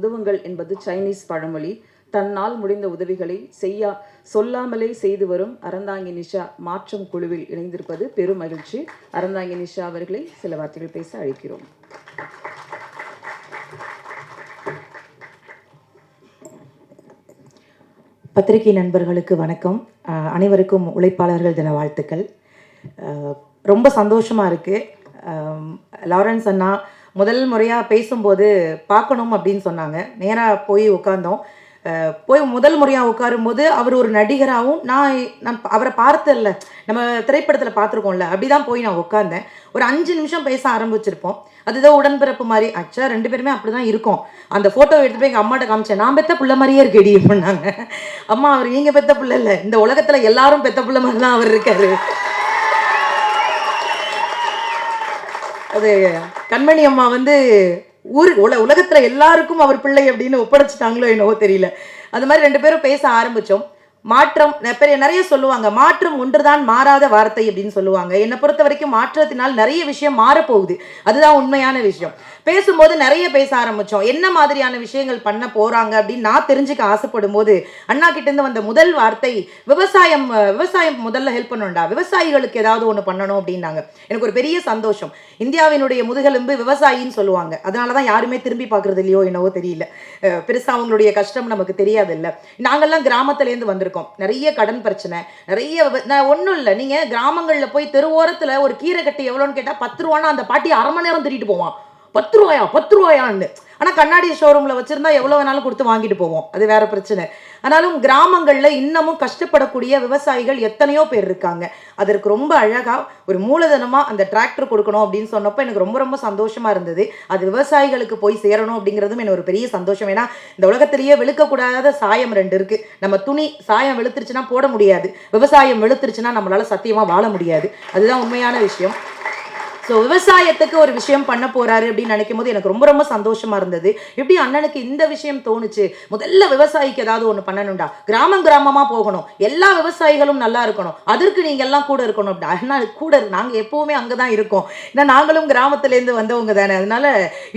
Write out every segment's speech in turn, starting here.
உதவுங்கள் என்பது சைனீஸ் பழமொழி. தன்னால் முடிந்த உதவிகளை சொல்லாமலே செய்து வரும் அறந்தாங்கி நிஷா மாற்றம் குழுவில் இணைந்திருப்பது பெரும் மகிழ்ச்சி. அறந்தாங்கி நிஷா அவர்களை சில வார்த்தைகள் பேச அழைக்கிறோம். பத்திரிகை நண்பர்களுக்கு வணக்கம். அனைவருக்கும் உழைப்பாளர்கள் தின வாழ்த்துக்கள். ரொம்ப சந்தோஷமாக இருக்குது. லாரன்ஸ் அண்ணா முதல் முறையாக பேசும்போது பார்க்கணும் அப்படின்னு சொன்னாங்க. நேராக போய் உட்கார்ந்தோம். முதல் முறையாக உட்காரும்போது அவர் ஒரு நடிகராகவும் நான் அவரை பார்த்ததில்ல, நம்ம திரைப்படத்தில் பார்த்துருக்கோம்ல, அப்படி தான் போய் நான் உட்காந்தேன். ஒரு 5 நிமிஷம் பேச ஆரம்பிச்சிருப்போம். அதுதான் உடன்பிறப்பு மாதிரி. ஆக்சுவலாக 2 பேருமே அப்படி தான் இருக்கோம். அந்த ஃபோட்டோ எடுத்து போய் எங்கள் அம்மாட்ட காமிச்சேன். நான் பெத்த பிள்ளை மாதிரியே இருக்கேடி பண்ணாங்க. அம்மா, அவர் நீங்கள் பெத்த பிள்ளை இல்லை, இந்த உலகத்தில் எல்லாரும் பெத்த பிள்ளை மாதிரி தான் அவர் இருக்காரு. அது கண்மணி அம்மா உலகத்துல எல்லாருக்கும் அவர் பிள்ளை அப்படின்னு ஒப்படைச்சிட்டாங்களோ என்னவோ தெரியல. அது மாதிரி 2 பேரும் பேச ஆரம்பிச்சோம். மாற்றம் நிறைய சொல்லுவாங்க. மாற்றம் ஒன்றுதான் மாறாத வார்த்தை அப்படின்னு சொல்லுவாங்க. என்னை பொறுத்த வரைக்கும் மாற்றத்தினால் நிறைய விஷயம் மாறப்போகுது. அதுதான் உண்மையான விஷயம். பேசும்போது நிறைய பேச ஆரம்பிச்சோம். என்ன மாதிரியான விஷயங்கள் பண்ண போறாங்க அப்படின்னு நான் தெரிஞ்சுக்க ஆசைப்படும் போது அண்ணா கிட்ட இருந்து வந்த முதல் வார்த்தை, விவசாயம் முதல்ல ஹெல்ப் பண்ணணும்டா, விவசாயிகளுக்கு ஏதாவது ஒன்று பண்ணணும் அப்படின்னாங்க. எனக்கு ஒரு பெரிய சந்தோஷம். இந்தியாவினுடைய முதுகெலும்பு விவசாயின்னு சொல்லுவாங்க. அதனாலதான் யாருமே திரும்பி பார்க்கறது இல்லையோ என்னவோ தெரியல. பெருசா அவங்களுடைய கஷ்டம் நமக்கு தெரியாது இல்லை. நாங்கெல்லாம் கிராமத்திலேருந்து வந்திருக்கோம். நிறைய கடன் பிரச்சனை, நிறைய ஒன்றும் இல்லை. நீங்க கிராமங்களில் போய் தெருவோரத்தில் ஒரு கீரை கட்டி எவ்வளோன்னு கேட்டால் 10 ரூபான்னா அந்த பாட்டி 1/2 மணி நேரம் திருட்டு போவான். 10 ரூபாயான்னு. ஆனால் கண்ணாடி ஷோரூமில் வச்சுருந்தா எவ்வளோ வேணாலும் கொடுத்து வாங்கிட்டு போவோம். அது வேற பிரச்சனை. ஆனாலும் கிராமங்களில் இன்னமும் கஷ்டப்படக்கூடிய விவசாயிகள் எத்தனையோ பேர் இருக்காங்க. அதற்கு ரொம்ப அழகாக ஒரு மூலதனமாக அந்த டிராக்டர் கொடுக்கணும் அப்படின்னு சொன்னப்போ எனக்கு ரொம்ப ரொம்ப சந்தோஷமாக இருந்தது. அது விவசாயிகளுக்கு போய் சேரணும் அப்படிங்கிறதும் எனக்கு ஒரு பெரிய சந்தோஷம். ஏன்னா இந்த உலகத்திலேயே வெளுக்கக்கூடாத சாயம் 2 இருக்குது. நம்ம துணி சாயம் வெளுத்துருச்சுன்னா போட முடியாது, விவசாயம் வெளுத்துருச்சுன்னா நம்மளால சத்தியமாக வாழ முடியாது. அதுதான் உண்மையான விஷயம். ஸோ விவசாயத்துக்கு ஒரு விஷயம் பண்ண போறாரு அப்படின்னு நினைக்கும் போது எனக்கு ரொம்ப ரொம்ப சந்தோஷமா இருந்தது. எப்படி அண்ணனுக்கு இந்த விஷயம் தோணுச்சு? முதல்ல விவசாயிக்கு ஏதாவது ஒன்று பண்ணணும்டா, கிராமமா போகணும், எல்லா விவசாயிகளும் நல்லா இருக்கணும், அதற்கு நீங்க எல்லாம் கூட இருக்கணும் அப்படி. அண்ணா கூட நாங்கள் எப்பவுமே அங்கதான் இருக்கோம். ஏன்னா நாங்களும் கிராமத்திலேருந்து வந்தவங்க தானே. அதனால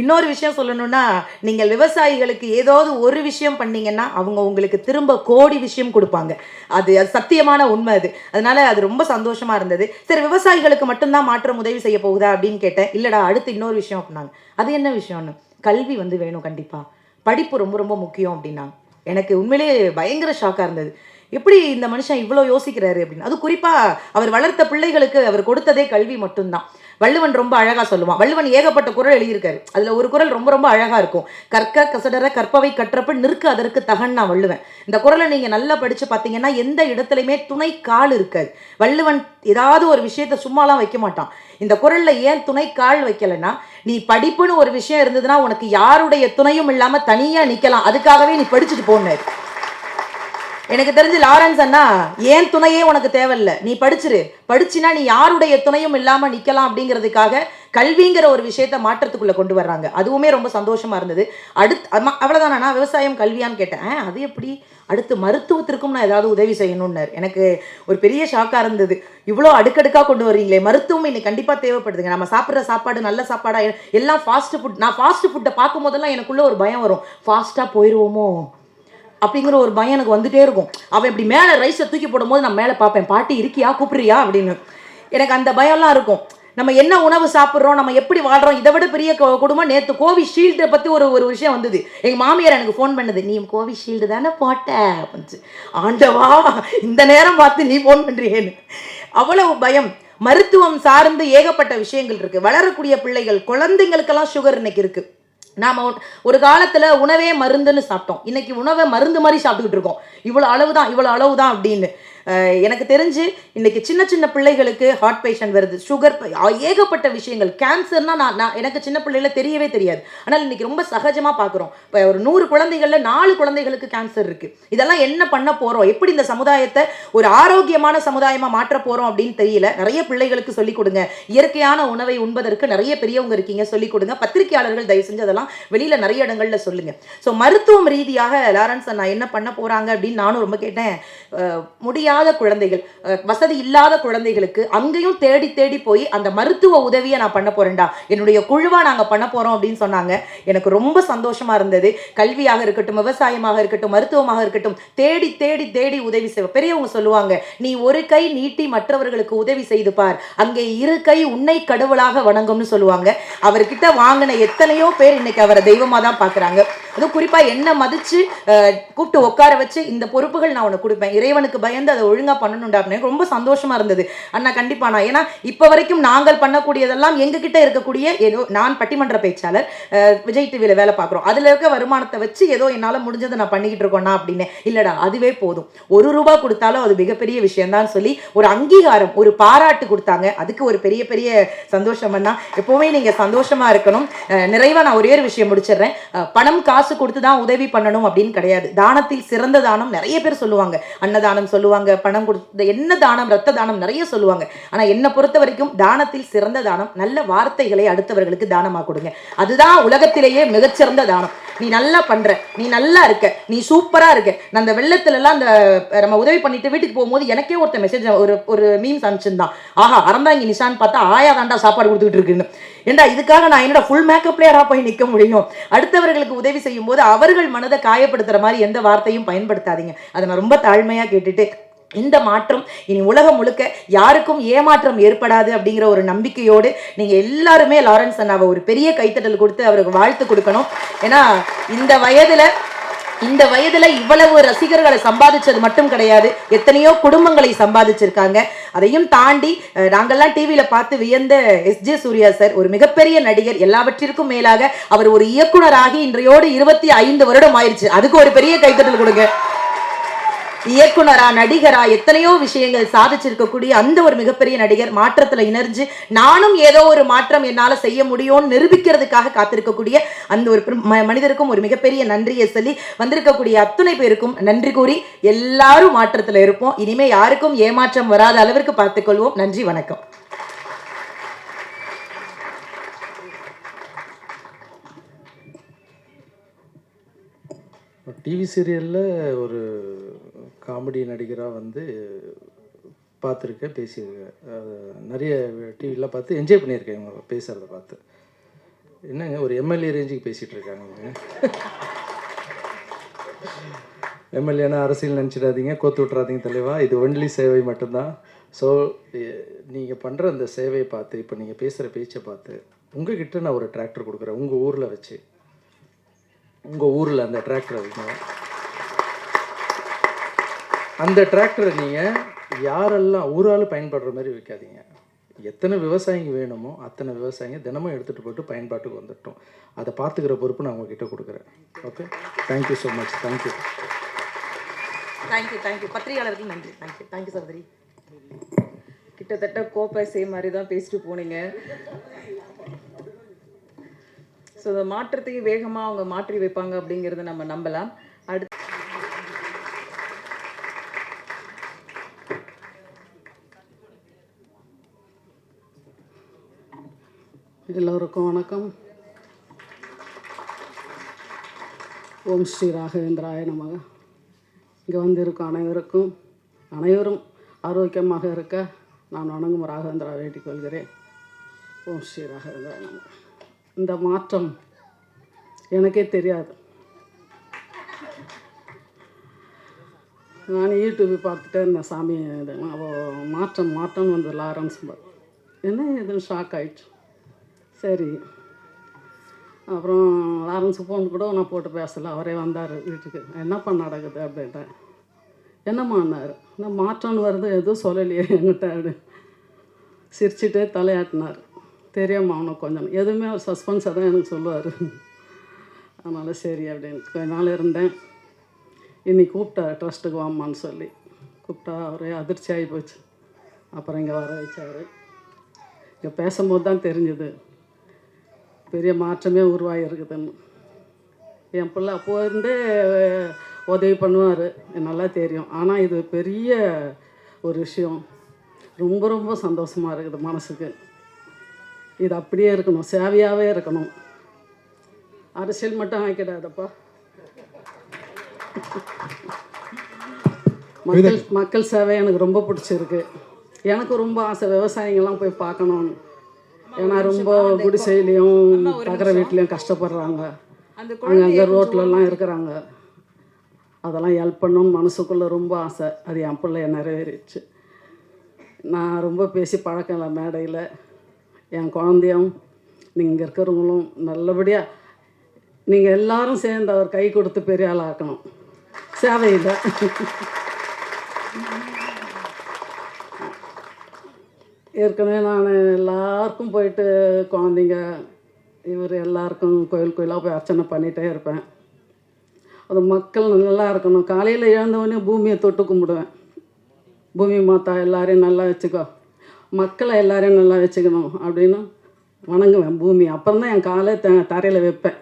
இன்னொரு விஷயம் சொல்லணும்னா, நீங்கள் விவசாயிகளுக்கு ஏதாவது ஒரு விஷயம் பண்ணீங்கன்னா அவங்க உங்களுக்கு திரும்ப கோடி விஷயம் கொடுப்பாங்க. அது சத்தியமான உண்மை. அதனால அது ரொம்ப சந்தோஷமா இருந்தது. சரி, விவசாயிகளுக்கு மட்டும்தான் மாற்றம் உதவி செய்ய போகுது அப்படின்னு கேட்டேன். இல்லடா, அடுத்து இன்னொரு விஷயம் அப்படின்னாங்க. அது என்ன விஷயம்னு, கல்வி வேணும், கண்டிப்பா படிப்பு ரொம்ப ரொம்ப முக்கியம் அப்படின்னாங்க. எனக்கு உண்மையிலேயே பயங்கர ஷாக்கா இருந்தது. எப்படி இந்த மனுஷன் இவ்வளோ யோசிக்கிறாரு அப்படின்னு. அது குறிப்பா அவர் வளர்த்த பிள்ளைகளுக்கு அவர் கொடுத்ததே கல்வி மட்டும்தான். வள்ளுவன் ரொம்ப அழகா சொல்லுவான். வள்ளுவன் ஏகப்பட்ட குறள் எழுதியிருக்காரு. அதுல ஒரு குறள் ரொம்ப ரொம்ப அழகா இருக்கும். கற்க கசடர கற்பவை கற்றப்ப நிற்க அதற்கு தகன் நான் வள்ளுவன். இந்த குறளை நீங்க நல்லா படிச்சு பார்த்தீங்கன்னா எந்த இடத்துலையுமே துணை கால் இருக்காது. வள்ளுவன் ஏதாவது ஒரு விஷயத்த சும்மாலாம் வைக்க மாட்டான். இந்த குறள்ல ஏன் துணை கால் வைக்கலன்னா, நீ படிப்புன்னு ஒரு விஷயம் இருந்ததுன்னா உனக்கு யாருடைய துணையும் இல்லாம தனியா நிக்கலாம், அதுக்காகவே நீ படிச்சுட்டு போனாரு. எனக்கு தெரிஞ்சு லாரன்ஸ் அண்ணா, ஏன் துணையே உனக்கு தேவையில்லை, நீ படிச்சுனா நீ யாருடைய துணையும் இல்லாம நிக்கலாம் அப்படிங்கிறதுக்காக கல்விங்கிற ஒரு விஷயத்த மாற்றத்துக்குள்ள கொண்டு வர்றாங்க. அதுவுமே ரொம்ப சந்தோஷமா இருந்தது. அவ்வளவுதானா விவசாயம் கல்வியான்னு கேட்டேன். அது எப்படி, அடுத்து மருத்துவத்திற்கும் நான் ஏதாவது உதவி செய்யணும்னு எனக்கு ஒரு பெரிய ஷாக்கா இருந்தது. இவ்வளோ அடுக்கடுக்கா கொண்டு வர்றீங்களே. மருத்துவம் இன்னைக்கு கண்டிப்பா தேவைப்படுதுங்க. நம்ம சாப்பிட்ற சாப்பாடு நல்ல சாப்பாடா, எல்லாம் ஃபாஸ்ட் ஃபுட். நான் ஃபாஸ்ட் ஃபுட்டை பார்க்கும் போதெல்லாம் எனக்குள்ள ஒரு பயம் வரும். ஃபாஸ்டா போயிடுவோமோ அப்படிங்கிற ஒரு பயம் எனக்கு வந்துட்டே இருக்கும். அவன் இப்படி மேலே ரைஸை தூக்கி போடும்போது நான் மேலே பார்ப்பேன், பாட்டி இருக்கியா, கூப்பிடுறியா அப்படின்னு. எனக்கு அந்த பயம்லாம் இருக்கும். நம்ம என்ன உணவு சாப்பிட்றோம், நம்ம எப்படி வாழ்றோம், இதை விட பெரிய குடும்பம். நேற்று கோவிஷீல்டை பற்றி ஒரு விஷயம் வந்தது. எங்கள் மாமியார் எனக்கு ஃபோன் பண்ணது, நீ கோவிஷீல்டு தானே போட்ட அப்படின்னு. ஆண்டவா, இந்த நேரம் பார்த்து நீ ஃபோன் பண்ணுறியேன்னு. அவ்வளவு பயம். மருத்துவம் சார்ந்து ஏகப்பட்ட விஷயங்கள் இருக்குது. வளரக்கூடிய பிள்ளைகள், குழந்தைங்களுக்கெல்லாம் சுகர் இன்னைக்கு இருக்குது. நாம ஒரு காலத்துல உணவே மருந்துன்னு சாப்பிட்டோம். இன்னைக்கு உணவை மருந்து மாதிரி சாப்பிட்டுக்கிட்டு இருக்கோம். இவ்வளவு அளவுதான் அப்படின்னு. எனக்கு தெரிஞ்சு இன்னைக்கு சின்ன சின்ன பிள்ளைகளுக்கு ஹார்ட் பேஷண்ட் வருது, சுகர், ஏகப்பட்ட விஷயங்கள். கேன்சர்னா நான் எனக்கு சின்ன பிள்ளைல தெரியவே தெரியாது. ஆனால் இன்னைக்கு ரொம்ப சகஜமா பார்க்குறோம். இப்போ ஒரு 100 குழந்தைகள்ல 4 குழந்தைகளுக்கு கேன்சர் இருக்கு. இதெல்லாம் என்ன பண்ண போறோம், எப்படி இந்த சமுதாயத்தை ஒரு ஆரோக்கியமான சமுதாயமா மாற்ற போறோம் அப்படின்னு தெரியல. நிறைய பிள்ளைகளுக்கு சொல்லிக் கொடுங்க. இயற்கையான உணவை உண்பதற்கு நிறைய பெரியவங்க இருக்கீங்க, சொல்லிக் கொடுங்க. பத்திரிகையாளர்கள் தயவு செஞ்சு அதெல்லாம் வெளியில நிறைய இடங்கள்ல சொல்லுங்க. ஸோ மருத்துவம் ரீதியாக லாரன்ஸ் அண்ணா என்ன பண்ண போறாங்க அப்படின்னு நானும் ரொம்ப கேட்டேன். முடியாது முடியாத குழந்தைகள், வசதி இல்லாத குழந்தைகளுக்கு அங்கேயும் தேடி தேடி போய் அந்த மருத்துவ உதவியை நான் பண்ண போறேன்டா, என்னுடைய குழுவா நாங்க பண்ண போறோம் அப்படின்னு சொன்னாங்க. எனக்கு ரொம்ப சந்தோஷமா இருந்தது. கல்வியாக இருக்கட்டும், விவசாயமாக இருக்கட்டும், மருத்துவமாக இருக்கட்டும், தேடி தேடி தேடி உதவி செய்வோம். பெரியவங்க சொல்லுவாங்க, நீ ஒரு கை நீட்டி மற்றவர்களுக்கு உதவி செய்து பார், அங்கே இரு கை உன்னை கடவுளாக வணங்கும்னு சொல்லுவாங்க. அவர்கிட்ட வாங்கின எத்தனையோ பேர் இன்னைக்கு அவரை தெய்வமா தான் பாக்குறாங்க. அதுவும் குறிப்பா என்ன மதிச்சு கூப்பிட்டு உட்கார வச்சு இந்த பொறுப்புகள் நான் உனக்கு கொடுப்பேன், இறைவனுக்கு பயந்து அதை ஒழுங்கா பண்ணணும்டா அப்படின்னு ரொம்ப சந்தோஷமா இருந்தது. அண்ணா கண்டிப்பா நான், ஏன்னா இப்ப வரைக்கும் நாங்கள் பண்ணக்கூடியதெல்லாம் எங்ககிட்ட இருக்கக்கூடிய ஏதோ, நான் பட்டிமன்ற பேச்சாளர், விஜய் டிவியில வேலை பார்க்குறோம், அதுல இருக்க வருமானத்தை வச்சு ஏதோ என்னால முடிஞ்சதை நான் பண்ணிக்கிட்டு இருக்கோம்னா அப்படின்னு இல்லடா, அதுவே போதும், ₹1 கொடுத்தாலும் அது மிகப்பெரிய விஷயம் தான் சொல்லி ஒரு அங்கீகாரம், ஒரு பாராட்டு கொடுத்தாங்க. அதுக்கு ஒரு பெரிய பெரிய சந்தோஷம். எப்பவுமே நீங்க சந்தோஷமா இருக்கணும். நிறைவா நான் ஒரே ஒரு விஷயம் முடிச்சிடுறேன். பணம் காசு கொடுத்து தான் உதவி பண்ணணும் அப்படின்னு கிடையாது. தானத்தில் சிறந்த தானம் நிறைய பேர் சொல்லுவாங்க, அன்னதானம் சொல்லுவாங்க, பணம் கொடுத்த என்ன தானம், ரத்த தானம் நிறைய சொல்லுவாங்க. ஆனா என்னை பொறுத்த வரைக்கும் தானத்தில் சிறந்த தானம் நல்ல வார்த்தைகளை அடுத்தவர்களுக்கு தானமா கொடுங்க. அதுதான் உலகத்திலேயே மிகச்சிறந்த தானம். நீ நல்லா பண்ற, நீ நல்லா இருக்க, நீ சூப்பரா இருக்க. நான் அந்த வெள்ளத்துல எல்லாம் அந்த நம்ம உதவி பண்ணிட்டு வீட்டுக்கு போகும்போது எனக்கே ஒருத்த மெசேஜ், ஒரு மீம்ஸ் அனுப்பிச்சிருந்தான், ஆஹா அறந்தாங்கி நிஷான்னு பார்த்தா ஆயா தாண்டா சாப்பாடு கொடுத்துக்கிட்டு இருக்குன்னு. ஏண்டா இதுக்காக நான் என்னோட ஃபுல் மேக்கப்லேயரா போய் நிற்க முடியும்? அடுத்தவர்களுக்கு உதவி செய்யும் போது அவர்கள் மனதை காயப்படுத்துற மாதிரி எந்த வார்த்தையும் பயன்படுத்தாதீங்க. அதை நான் ரொம்ப தாழ்மையா கேட்டுட்டு, இந்த மாற்றம் இனி உலகம் முழுக்க யாருக்கும் ஏமாற்றம் ஏற்படாது அப்படிங்கிற ஒரு நம்பிக்கையோடு நீங்க எல்லாருமே லாரன்ஸ் அண்ணாவை ஒரு பெரிய கைத்தட்டல் கொடுத்து அவருக்கு வாழ்த்து கொடுக்கணும். ஏன்னா இந்த வயதுல இவ்வளவு ரசிகர்களை சம்பாதிச்சது மட்டும் கிடையாது, எத்தனையோ குடும்பங்களை சம்பாதிச்சிருக்காங்க. அதையும் தாண்டி நாங்கள்லாம் டிவியில பார்த்து வியந்த எஸ்.ஜே. சூர்யா சார் ஒரு மிகப்பெரிய நடிகர், எல்லாவற்றிற்கும் மேலாக அவர் ஒரு இயக்குனராகி இன்றையோடு 25 வருடம் ஆயிடுச்சு. அதுக்கு ஒரு பெரிய கைத்தட்டல் கொடுங்க. இயக்குனரா, நடிகரா எத்தனையோ விஷயங்கள் சாதிச்சிருக்கக்கூடிய அந்த ஒரு மிகப்பெரிய நடிகர் மாற்றத்துல இணைஞ்சு நானும் ஏதோ ஒரு மாற்றம் என்னால செய்ய முடியும்னு நிரூபிக்கிறதுக்காக காத்திருக்கக்கூடிய அந்த ஒரு மனிதருக்கும் ஒரு மிகப்பெரிய நன்றியை சொல்லி, வந்திருக்கக்கூடிய அத்துணை பேருக்கும் நன்றி கூறி எல்லாரும் மாற்றத்துல இருப்போம். இனிமே யாருக்கும் ஏமாற்றம் வராத அளவிற்கு பார்த்துக்கொள்வோம். நன்றி, வணக்கம். டிவி சீரியலில் ஒரு காமெடி நடிகராக வந்து பார்த்துருக்கேன், பேசியிருக்கேன். நிறைய டிவிலாம் பார்த்து என்ஜாய் பண்ணியிருக்கேன் இவங்க பேசுகிறத பார்த்து. என்னங்க ஒரு எம்எல்ஏ ரேஞ்சுக்கு பேசிகிட்டு இருக்காங்க. எம்எல்ஏனா அரசியல் நினச்சிடாதீங்க, கோத்து விட்றாதீங்க தலைவா, இது ஒன்லி சேவை மட்டும்தான். ஸோ நீங்கள் பண்ணுற அந்த சேவையை பார்த்து, இப்போ நீங்கள் பேசுகிற பேச்சை பார்த்து, உங்ககிட்ட நான் ஒரு டிராக்டர் கொடுக்குறேன், உங்கள் ஊரில் வச்சு, உங்கள் ஊரில் அந்த டிராக்டரை வைக்கணும். அந்த டிராக்டரை நீங்கள் யாரெல்லாம் ஊரால் பயன்படுற மாதிரி வைக்காதீங்க. எத்தனை விவசாயிங்க வேணுமோ அத்தனை விவசாயிங்க தினமும் எடுத்துகிட்டு போய்ட்டு பயன்பாட்டுக்கு வந்துட்டோம். அதை பார்த்துக்கிற பொறுப்பு நான் உங்ககிட்ட கொடுக்குறேன். Okay, thank you so much. Thank you. பத்திரிகையாளருக்கு நன்றி. தேங்க்யூ சகோதரி. கிட்டத்தட்ட கோப்பை சேம் மாதிரி தான் பேசிட்டு போனீங்க. ஸோ இந்த மாற்றத்தையும் வேகமாக அவங்க மாற்றி வைப்பாங்க அப்படிங்கிறத நம்ம நம்பலாம். அடுத்து எல்லோருக்கும் வணக்கம். ஓம் ஸ்ரீ ராகவேந்திராய நமக. இங்கே வந்திருக்கும் அனைவரும் ஆரோக்கியமாக இருக்க நான் வணங்கும் ராகவேந்திரா வேண்டிக் கொள்கிறேன். ஓம் ஸ்ரீ ராகவேந்திராய நமக. இந்த மாற்றம் எனக்கே தெரியாது. நான் யூடியூப் பார்த்துட்டே இருந்தேன், சாமி மாற்றம் வந்து லாரன்ஸ் என்ன எதுவும் ஷாக் ஆயிடுச்சு. சரி, அப்புறம் லாரன்ஸுக்கு ஃபோன் கூட நான் போட்டு பேசலை, அவரே வந்தார் வீட்டுக்கு. என்னப்பா நடக்குது அப்படின்ட்டேன். என்னம்மான்னாரு. நான் மாற்றம்னு வருது எதுவும் சொல்லலையே என்கிட்ட அப்படி சிரிச்சுட்டே தலையாட்டினார். தெரியாமல் அவனுக்கு கொஞ்சம் எதுவுமே ஒரு சஸ்பென்ஸாக தான் எனக்கு சொல்லுவார். அதனால் சரி அப்படின்னு கொஞ்ச நாள் இருந்தேன். இன்னைக்கு கூப்பிட்டார் ட்ரஸ்ட்டுக்கு வாமான்னு சொல்லி கூப்பிட்டா அவரே அதிர்ச்சி ஆகி போச்சு. அப்புறம் இங்கே வர வச்சார். இங்கே பேசும்போது தான் தெரிஞ்சுது பெரிய மாற்றமே உருவாகி இருக்குதுன்னு. என் பிள்ளை அப்போது இருந்தே உதவி பண்ணுவார், நல்லா தெரியும். ஆனால் இது பெரிய ஒரு விஷயம், ரொம்ப ரொம்ப சந்தோஷமாக இருக்குது மனசுக்கு. இது அப்படியே இருக்கணும், சேவையாகவே இருக்கணும். அரசியல் மட்டும் ஆக்கிடாதப்பா. மக்கள் சேவை எனக்கு ரொம்ப பிடிச்சிருக்கு. எனக்கு ரொம்ப ஆசை விவசாயிங்கெல்லாம் போய் பார்க்கணும்னு. ஏன்னா ரொம்ப குடிசையிலையும் தகர வீட்லேயும் கஷ்டப்படுறாங்க, அங்கங்கே ரோட்லலாம் இருக்கிறாங்க. அதெல்லாம் ஹெல்ப் பண்ணணும்னு மனசுக்குள்ளே ரொம்ப ஆசை. அது என் பிள்ளைய நிறைவேறிச்சு. நான் ரொம்ப பேசி பழக்கம் இல்லை மேடையில். என் குழந்தையும் நீங்கள் இருக்கிறவங்களும் நல்லபடியாக நீங்கள் எல்லாரும் சேர்ந்து அவர் கை கொடுத்து பெரிய ஆள் ஆக்கணும் சேவையில். ஏற்கனவே நான் எல்லாருக்கும் போயிட்டு குழந்தைங்க இவர் எல்லாருக்கும் கோயில் கோயிலாக போய் அர்ச்சனை பண்ணிகிட்டே இருப்பேன். அது மக்கள் நல்லா இருக்கணும். காலையில் எழுந்தவொடனே பூமியை தொட்டு கும்பிடுவேன். பூமி மாதா எல்லாரையும் நல்லா வச்சுக்கோ, மக்களை எல்லாரையும் நல்லா வச்சுக்கணும் அப்படின்னு வணங்குவேன் பூமி. அப்புறம் தான் என் காலை தரையில் வைப்பேன்.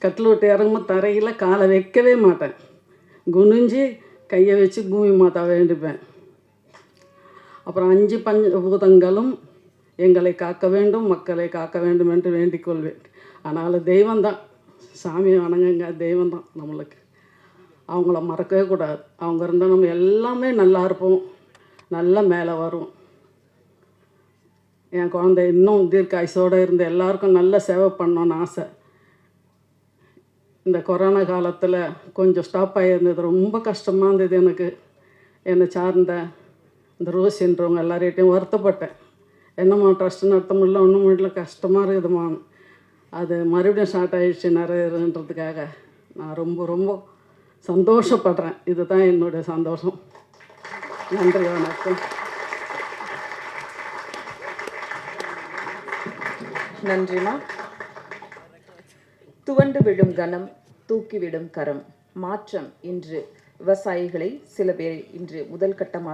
கட்டில் விட்டு இறங்கும்போது தரையில் காலை வைக்கவே மாட்டேன். குனிஞ்சு கையை வச்சு பூமி மாதா வேண்டிப்பேன். அப்புறம் 5 பஞ்சபூதங்களும் எங்களை காக்க வேண்டும், மக்களை காக்க வேண்டும் என்று வேண்டிக் கொள்வேன். ஆனால் தெய்வம்தான், சாமியை வணங்குங்க, தெய்வம்தான் நம்மளுக்கு. அவங்கள மறக்கவே கூடாது. அவங்க இருந்தால் நம்ம எல்லாமே நல்லா இருப்போம், நல்லா மேலே வரும். என் குழந்தை இன்னும் தீர்க்காயுசோடு இருந்து எல்லாருக்கும் நல்ல சேவை பண்ணணுன்னு ஆசை. இந்த கொரோனா காலத்தில் கொஞ்சம் ஸ்டாப் ஆகியிருந்தது, ரொம்ப கஷ்டமாக இருந்தது எனக்கு. என்னை சார்ந்த இந்த ரோசின்றவங்க எல்லார்கிட்டையும் வருத்தப்பட்டேன். என்னம்மா ட்ரஸ்ட்டு நடத்த முடியல, ஒன்றும் முடியல, கஷ்டமாக இருக்குதுமான்னு. அது மறுபடியும் ஸ்டார்ட் ஆகிடுச்சு நிறையன்றதுக்காக நான் ரொம்ப ரொம்ப சந்தோஷப்படுறேன். இதுதான் என்னுடைய சந்தோஷம். நன்றி, வணக்கம். நன்றிமா. துவண்டு விழும் கனம், தூக்கிவிடும் கரம். மாற்றம் இன்று விவசாயிகளை சில பேர் இன்று முதல் கட்டமாக